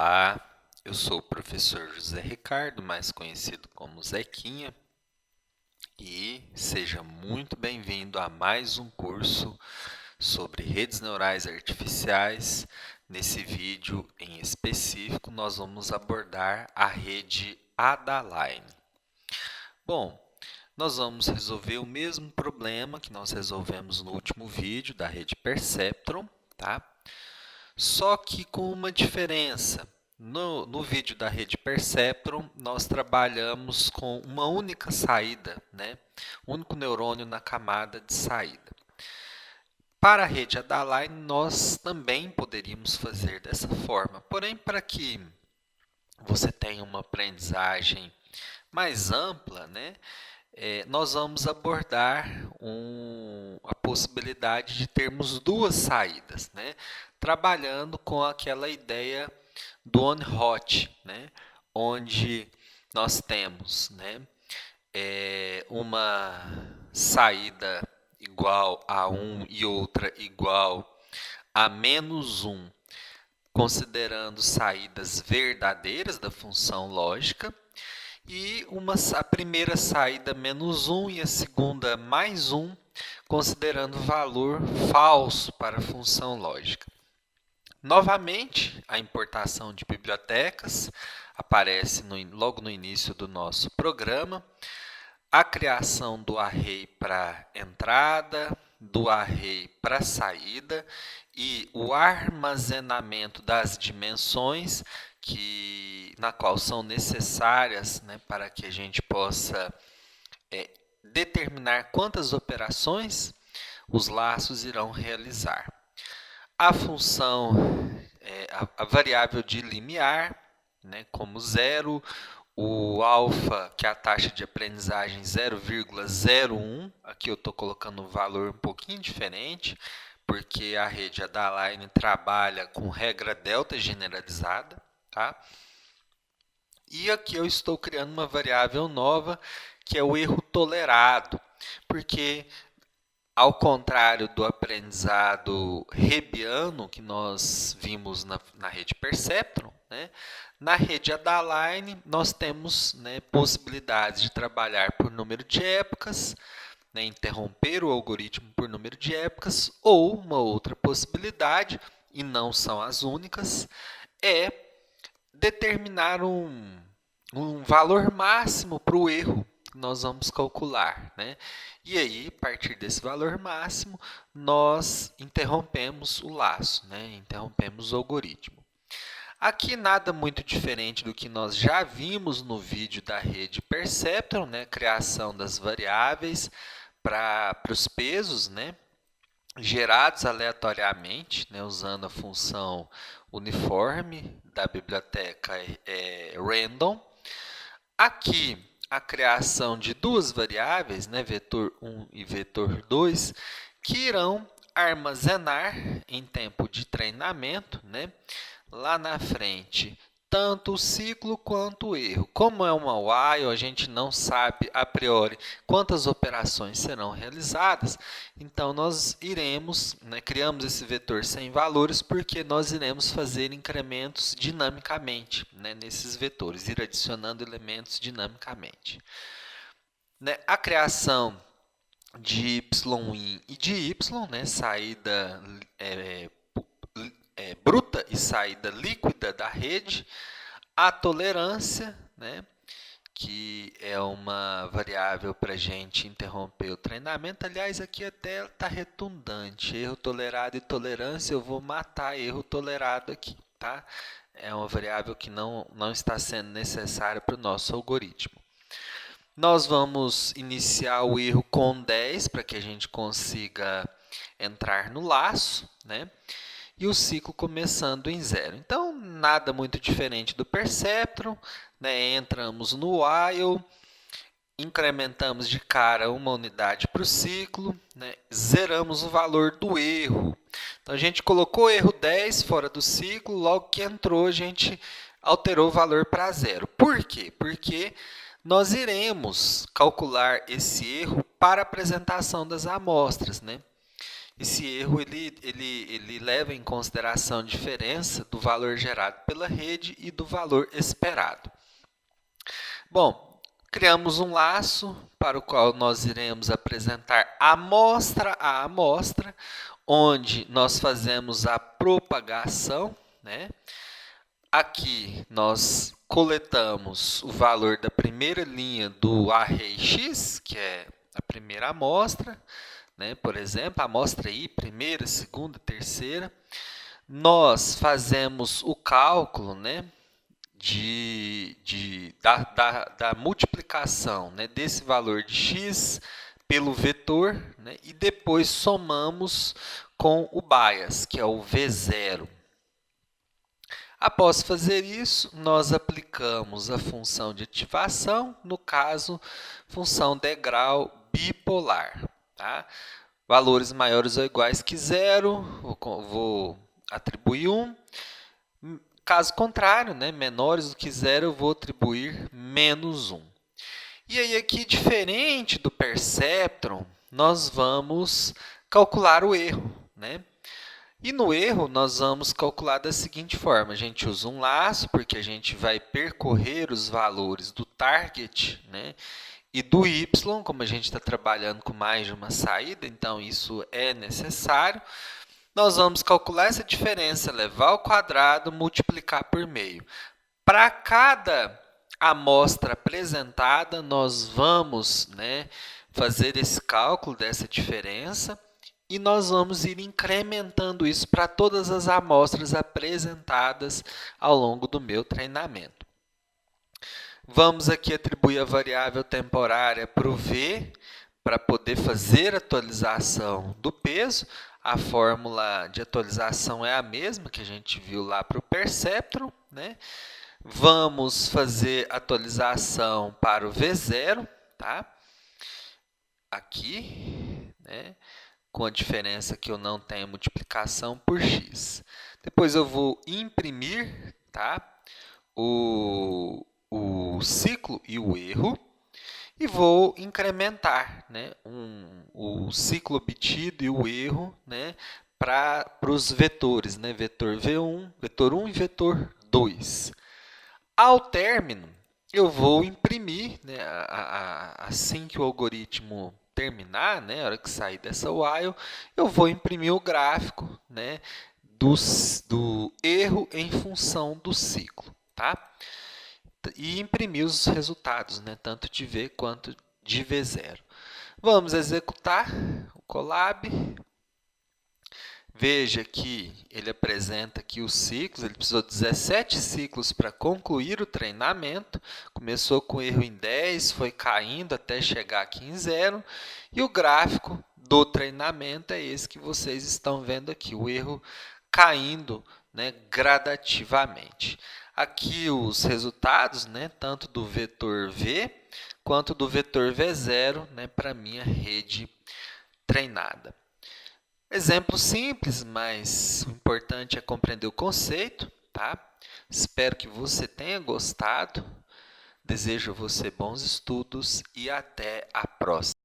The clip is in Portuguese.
Olá, eu sou o professor José Ricardo, mais conhecido como Zequinha, e seja muito bem-vindo a mais um curso sobre redes neurais artificiais. Nesse vídeo em específico, nós vamos abordar a rede Adaline. Bom, nós vamos resolver o mesmo problema que nós resolvemos no último vídeo da rede Perceptron, tá? Só que com uma diferença. No vídeo da rede Perceptron, nós trabalhamos com uma única saída, né? Um único neurônio na camada de saída. Para a rede Adaline, nós também poderíamos fazer dessa forma. Porém, para que você tenha uma aprendizagem mais ampla, né? Nós vamos abordar a possibilidade de termos duas saídas, né? Trabalhando com aquela ideia do on-hot, né? Onde nós temos, né, uma saída igual a 1 e outra igual a menos 1, considerando saídas verdadeiras da função lógica, e a primeira saída menos 1 e a segunda mais 1, considerando valor falso para a função lógica. Novamente, a importação de bibliotecas aparece logo no início do nosso programa. A criação do array para entrada, do array para saída e o armazenamento das dimensões na qual são necessárias, né, para que a gente possa determinar quantas operações os laços irão realizar. A função, a variável de limiar, né, como 0, o alfa, que é a taxa de aprendizagem 0,01, aqui eu estou colocando um valor um pouquinho diferente, porque a rede Adaline trabalha com regra delta generalizada, tá? E aqui eu estou criando uma variável nova, que é o erro tolerado, porque ao contrário do aprendizado Hebbiano que nós vimos na rede Perceptron, né, na rede Adaline nós temos, né, possibilidades de trabalhar por número de épocas, né, interromper o algoritmo por número de épocas, ou uma outra possibilidade, e não são as únicas, é determinar um valor máximo para o erro que nós vamos calcular, né? E aí, a partir desse valor máximo, nós interrompemos o laço, né? Interrompemos o algoritmo. Aqui nada muito diferente do que nós já vimos no vídeo da rede Perceptron, né? Criação das variáveis para os pesos, né, gerados aleatoriamente, né, usando a função uniforme da biblioteca random. Aqui, a criação de duas variáveis, né, vetor 1 e vetor 2, que irão armazenar em tempo de treinamento, né, lá na frente, tanto o ciclo quanto o erro. Como é uma while, a gente não sabe a priori quantas operações serão realizadas, então nós iremos, né, criamos esse vetor sem valores porque nós iremos fazer incrementos dinamicamente, né, nesses vetores, ir adicionando elementos dinamicamente. Né, a criação de y e de y, né, saída bruta e saída líquida da rede, a tolerância, né, que é uma variável para a gente interromper o treinamento. Aliás, aqui até está redundante, erro tolerado e tolerância, eu vou matar erro tolerado aqui, tá? É uma variável que não está sendo necessária para o nosso algoritmo. Nós vamos iniciar o erro com 10 para que a gente consiga entrar no laço, né? E o ciclo começando em 0. Então, nada muito diferente do Perceptron, né? Entramos no while, incrementamos de cara uma unidade para o ciclo, né? Zeramos o valor do erro. Então, a gente colocou erro 10 fora do ciclo, logo que entrou, a gente alterou o valor para 0. Por quê? Porque nós iremos calcular esse erro para a apresentação das amostras, né? esse erro ele leva em consideração a diferença do valor gerado pela rede e do valor esperado. Bom, criamos um laço para o qual nós iremos apresentar amostra a amostra, onde nós fazemos a propagação, né? Aqui nós coletamos o valor da primeira linha do array X, que é a primeira amostra, né? Por exemplo, a amostra I, primeira, segunda, terceira. Nós fazemos o cálculo, né, da multiplicação, né, desse valor de x pelo vetor, né, e depois somamos com o bias, que é o V0. Após fazer isso, nós aplicamos a função de ativação, no caso, função degrau bipolar. Tá? Valores maiores ou iguais que 0, vou atribuir 1. Caso contrário, né, menores do que 0, eu vou atribuir menos 1. E aí aqui, diferente do perceptron, nós vamos calcular o erro, né? E no erro, nós vamos calcular da seguinte forma. A gente usa um laço, porque a gente vai percorrer os valores do target, né? E do y, como a gente está trabalhando com mais de uma saída, então isso é necessário. Nós vamos calcular essa diferença, levar ao quadrado, multiplicar por meio. Para cada amostra apresentada, nós vamos, né, fazer esse cálculo dessa diferença e nós vamos ir incrementando isso para todas as amostras apresentadas ao longo do meu treinamento. Vamos aqui atribuir a variável temporária para o V, para poder fazer a atualização do peso. A fórmula de atualização é a mesma que a gente viu lá para o perceptron, né? Vamos fazer atualização para o V0, tá? Aqui, né? Com a diferença que eu não tenho multiplicação por x. Depois eu vou imprimir, tá? o ciclo e o erro e vou incrementar, né, o ciclo obtido e o erro, né, para os vetores, né, vetor V1, vetor 1 e vetor 2. Ao término, eu vou imprimir, né, assim que o algoritmo terminar, né, a hora que sair dessa while, eu vou imprimir o gráfico, né, do erro em função do ciclo. Tá? E imprimir os resultados, né? Tanto de V quanto de V0. Vamos executar o Colab. Veja que ele apresenta aqui os ciclos, ele precisou de 17 ciclos para concluir o treinamento, começou com erro em 10, foi caindo até chegar aqui em 0, e o gráfico do treinamento é esse que vocês estão vendo aqui, o erro caindo, né, gradativamente. Aqui os resultados, né, tanto do vetor V quanto do vetor V0, né, para a minha rede treinada. Exemplo simples, mas o importante é compreender o conceito, tá? Espero que você tenha gostado. Desejo a você bons estudos e até a próxima.